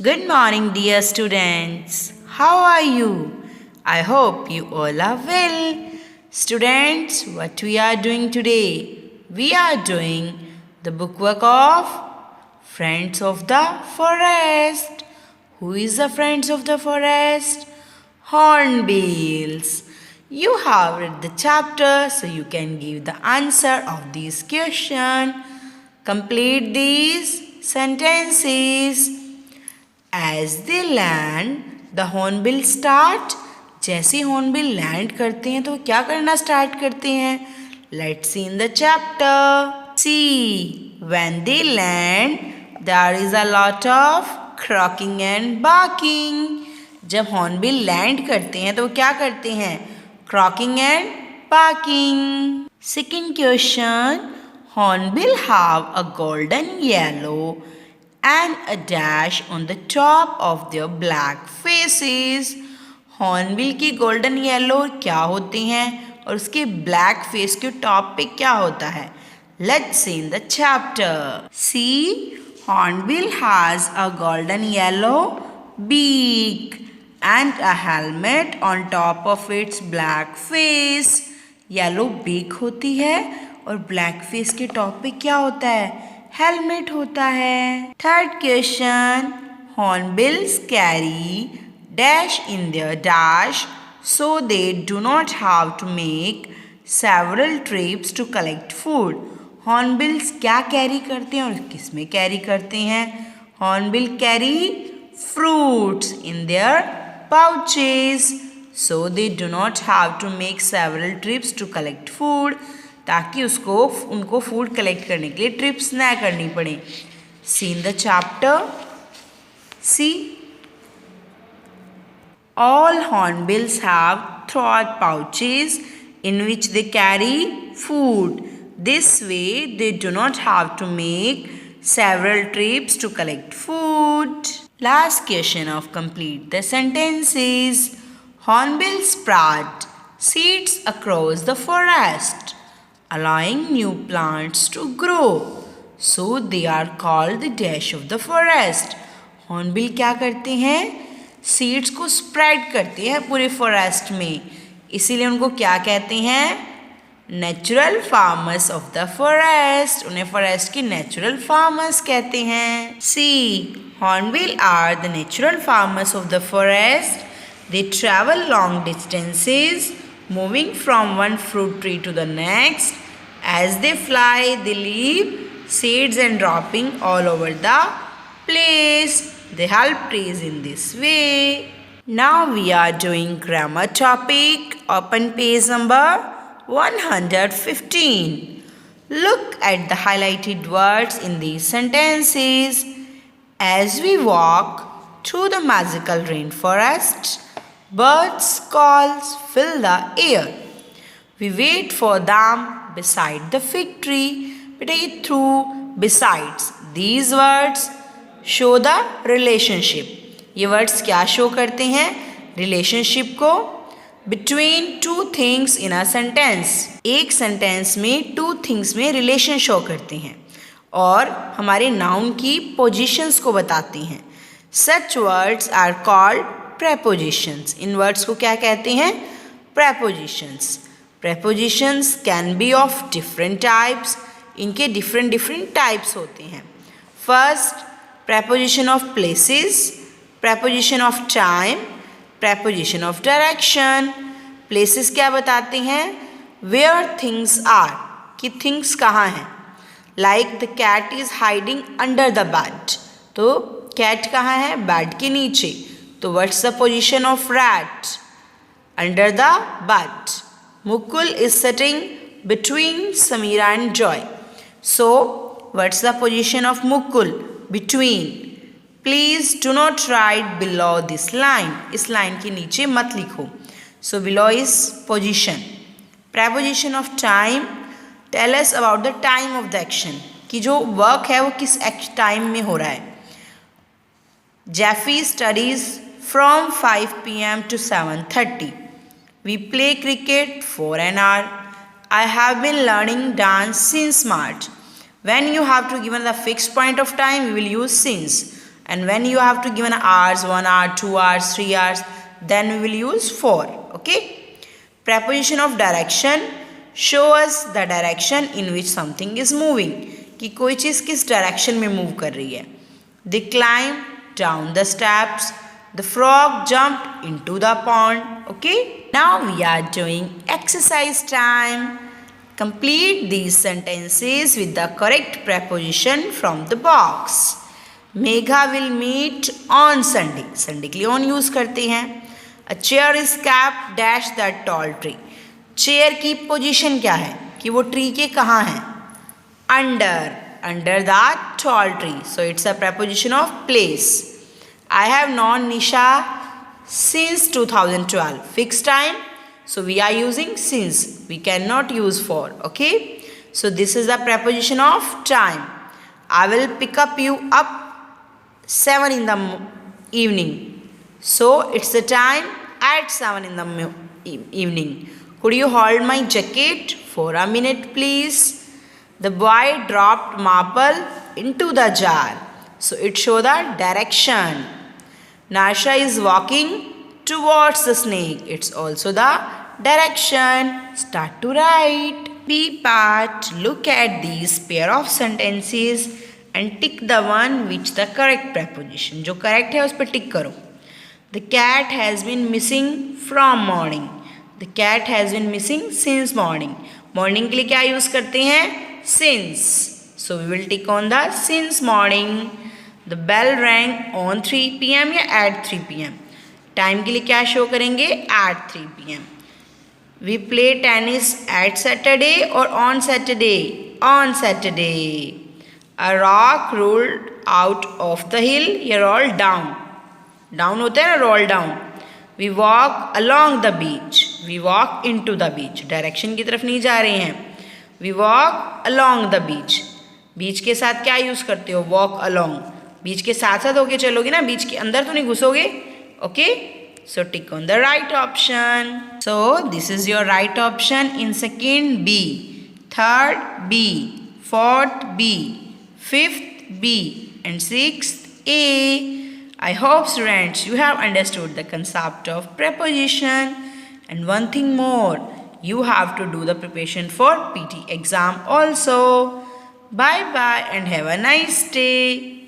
Good morning, dear students. How are you? I hope you all are well. Students, what we are doing today? We are doing the bookwork of Friends of the Forest. Who is the Friends of the Forest? Hornbills. You have read the chapter, so you can give the answer of this question. Complete these sentences. As they land, the hornbill start. जैसे hornbill land करते हैं तो क्या करना start करते हैं? Let's see in the chapter. See, when they land, there is a lot of croaking and barking. जब hornbill land करते हैं तो क्या करते हैं? Croaking and barking. Second question. Hornbill have a golden yellow and a dash on the top of their black faces. Hornbill की golden yellow क्या होते हैं और उसके ब्लैक फेस के टॉप पे क्या होता है? Let's see in the chapter. See, hornbill has a golden yellow beak and a helmet on top of its black face. Yellow beak होती है और ब्लैक फेस के टॉप पे क्या होता है? हेलमेट होता है. Third question. Hornbills carry dash in their dash so they do not have to make several trips to collect food. Hornbills क्या कैरी करते हैं और किस में कैरी करते हैं? Hornbill carry fruits in their pouches so they do not have to make several trips to collect food, ताकि उनको फूड कलेक्ट करने के लिए ट्रिप्स ना करनी पड़े. See in the chapter. See, all hornbills have throat pouches in which they carry food. This way they do not have to make several trips to collect food. Last question of complete the sentences. Hornbills spread seeds across the forest, allowing new plants to grow. So they are called the dash of the forest. Hornbill क्या करते हैं? Seeds को spread करते हैं पूरे forest में, इसीलिए उनको क्या कहते हैं? Natural farmers of the forest. उन्हें फॉरेस्ट के नेचुरल फार्मर्स कहते हैं. See, hornbill are the natural farmers of the forest. They travel long distances, moving from one fruit tree to the next. As they fly, they leave seeds and dropping all over the place. They help trees in this way. Now we are doing grammar topic. Open page number 115. Look at the highlighted words in these sentences. As we walk through the magical rainforest, birds' calls fill the air. We wait for them beside the fig tree. बेटा ये through, besides, these words show the relationship. ये words क्या show करते हैं? relationship को between two things in a sentence. एक sentence में two things में relation show करते हैं और हमारे noun की positions को बताते हैं. Such words are called prepositions. In words को क्या कहते हैं? prepositions. prepositions can be of different types. इनके different types होते हैं. First, preposition of places, preposition of time, preposition of direction. places क्या बताते हैं? where things are, कि things कहाँ हैं. like the cat is hiding under the bed. तो cat कहाँ है? bed के नीचे. तो what's the position of rat? Under the bed. Mukul is sitting between Samira and Joy. So, what's the position of Mukul? Between. Please do not write below this line. इस line के नीचे मत लिखो. So, below is position. Preposition of time. Tell us about the time of the action. कि जो work है वो किस time में हो रहा है. Jeffy studies from 5 p.m. to 7:30. We play cricket for an hour. I have been learning dance since March. When you have to given the fixed point of time, we will use since. And when you have to give an hours, 1 hour, 2 hours, 3 hours, then we will use for. Okay. Preposition of direction show us the direction in which something is moving. कि कोई चीज़ किस direction में move कर रही है. They climbed down the steps. The frog jumped into the pond. Okay. Now we are doing exercise time. Complete these sentences with the correct preposition from the box. Megha will meet on Sunday. Sunday के लिए on use करते हैं. A chair is kept dash that tall tree. Chair की position क्या है कि वो tree के कहाँ है. Under that tall tree. So it's a preposition of place. I have known Nisha since 2012. Fixed time. So we are using since. We cannot use for. Okay. So this is the preposition of time. I will pick up you up 7 in the evening. So it's the time at 7 in the evening. Could you hold my jacket for a minute, please? The boy dropped marble into the jar. So it shows the direction. Nasha is walking towards the snake. It's also the direction. Start to write. B part. Look at these pair of sentences and tick the one which the correct preposition. जो correct है उस पर tick करो. The cat has been missing from morning. The cat has been missing since morning. Morning के लिए क्या use करते हैं? Since. So we will tick on the since morning. The bell rang on 3 p.m. या at 3 p.m. Time के लिए क्या show करेंगे? At 3 p.m. We play tennis at Saturday or on Saturday? On Saturday. A rock rolled out of the hill. Here roll down. Down होता है ना, roll down. We walk along the beach. We walk into the beach. Direction की तरफ नहीं जा रहे हैं. We walk along the beach. बीच के साथ क्या यूज़ करते हो? Walk along. बीच के साथ साथ होके चलोगे ना, बीच के अंदर तो नहीं घुसोगे. Okay? So tick on the right option. So this is your right option in second B, third B, fourth B, fifth B, and sixth A. I hope students you have understood the concept of preposition. And one thing more, you have to do the preparation for PT exam also. Bye bye and have a nice day.